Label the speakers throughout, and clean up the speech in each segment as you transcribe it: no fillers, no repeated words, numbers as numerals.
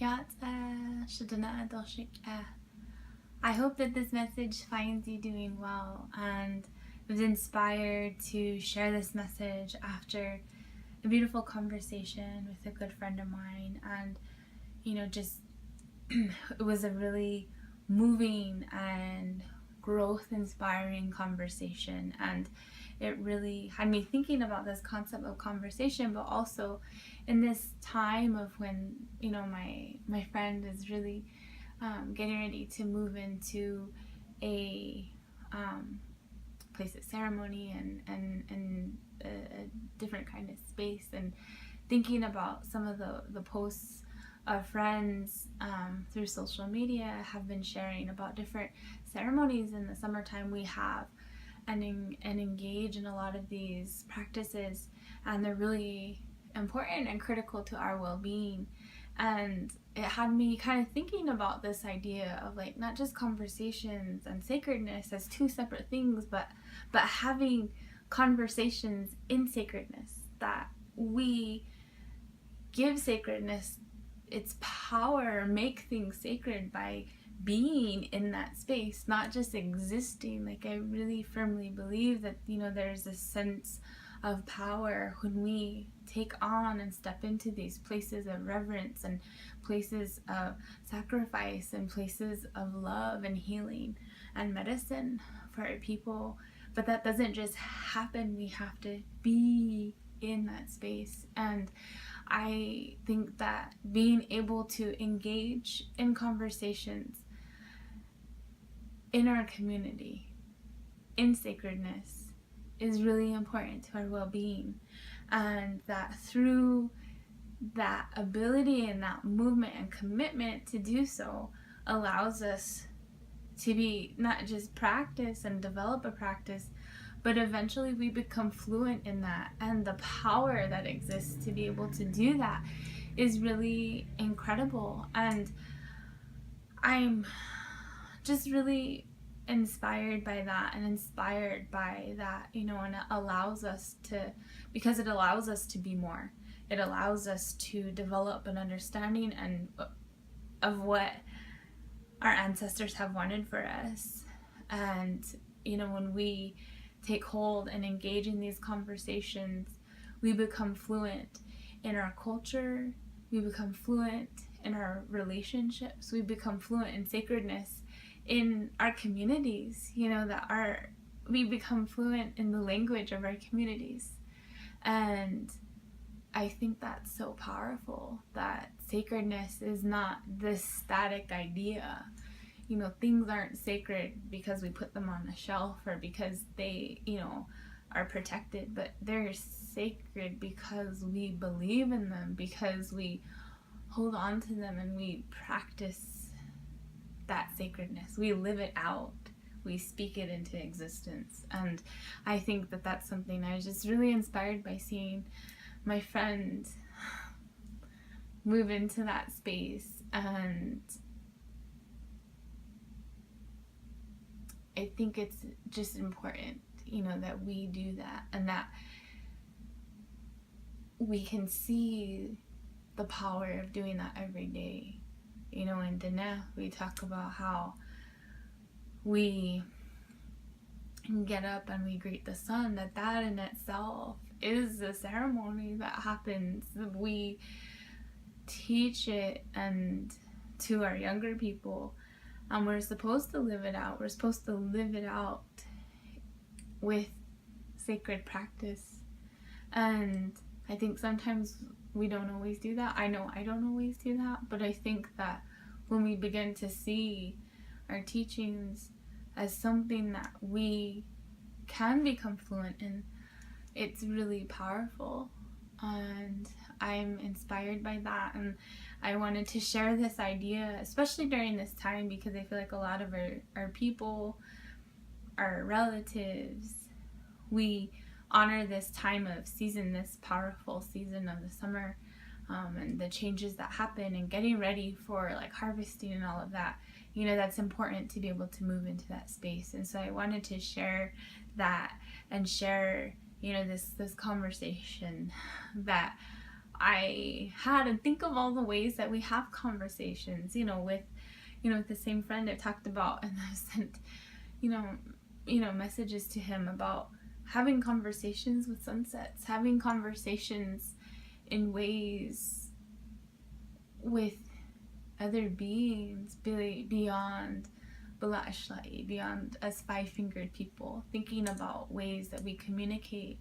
Speaker 1: shík'é. I hope that this message finds you doing well and was inspired to share this message after a beautiful conversation with a good friend of mine. And, just it was a really moving and growth inspiring conversation, and it really had me thinking about this concept of conversation, but also in this time of when my friend is really getting ready to move into a place of ceremony and a different kind of space, and thinking about some of the posts of friends through social media have been sharing about different ceremonies in the summertime we have, and engage in a lot of these practices, and they're really important and critical to our well-being. And it had me kind of thinking about this idea of like not just conversations and sacredness as two separate things, but having conversations in sacredness, that we give sacredness its power, make things sacred by being in that space, not just existing. Like, I really firmly believe that there's a sense of power when we take on and step into these places of reverence and places of sacrifice and places of love and healing and medicine for our people. But that doesn't just happen. We have to be in that space. And I think that being able to engage in conversations in our community, in sacredness, is really important to our well-being, and that through that ability and that movement and commitment to do so allows us to be not just practice and develop a practice, but eventually we become fluent in that, and the power that exists to be able to do that is really incredible. And I'm just really inspired by that, and and it allows us to, because it allows us to be more. It allows us to develop an understanding and of what our ancestors have wanted for us. And when we take hold and engage in these conversations, we become fluent in our culture, we become fluent in our relationships, we become fluent in sacredness in our communities, we become fluent in the language of our communities. And I think that's so powerful, that sacredness is not this static idea. Things aren't sacred because we put them on a shelf or because they, are protected, but they're sacred because we believe in them, because we hold on to them and we practice that sacredness. We live it out. We speak it into existence. And I think that that's something I was just really inspired by, seeing my friend move into that space. And I think it's just important, that we do that, and that we can see the power of doing that every day. In Dana, we talk about how we get up and we greet the sun, that in itself is a ceremony that happens. We teach it and to our younger people, and we're supposed to live it out. We're supposed to live it out with sacred practice. And I think sometimes we don't always do that. I know I don't always do that, but I think that when we begin to see our teachings as something that we can become fluent in, it's really powerful. And I'm inspired by that, and I wanted to share this idea, especially during this time, because I feel like a lot of our people, our relatives, we honor this time of season, this powerful season of the summer, and the changes that happen, and getting ready for like harvesting and all of that. That's important to be able to move into that space. And so I wanted to share that and share this conversation that I had to think of all the ways that we have conversations, with the same friend I talked about, and I sent, messages to him about having conversations with sunsets, having conversations in ways with other beings beyond beyond us five-fingered people, thinking about ways that we communicate.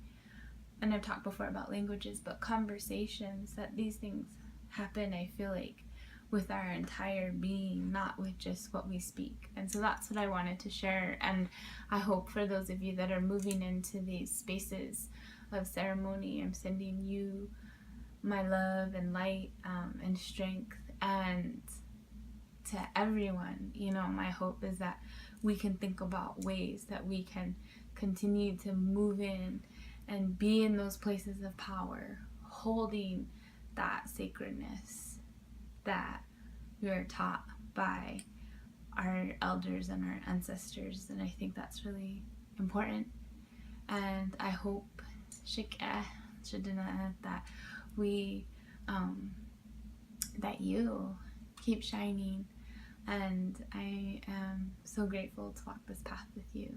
Speaker 1: And I've talked before about languages, but conversations, that these things happen, I feel like, with our entire being, not with just what we speak. And so that's what I wanted to share. And I hope for those of you that are moving into these spaces of ceremony, I'm sending you my love and light and strength. And to everyone, my hope is that we can think about ways that we can continue to move in and be in those places of power, holding that sacredness that we are taught by our elders and our ancestors. And I think that's really important. And I hope, shík'é, that we, that you keep shining. And I am so grateful to walk this path with you.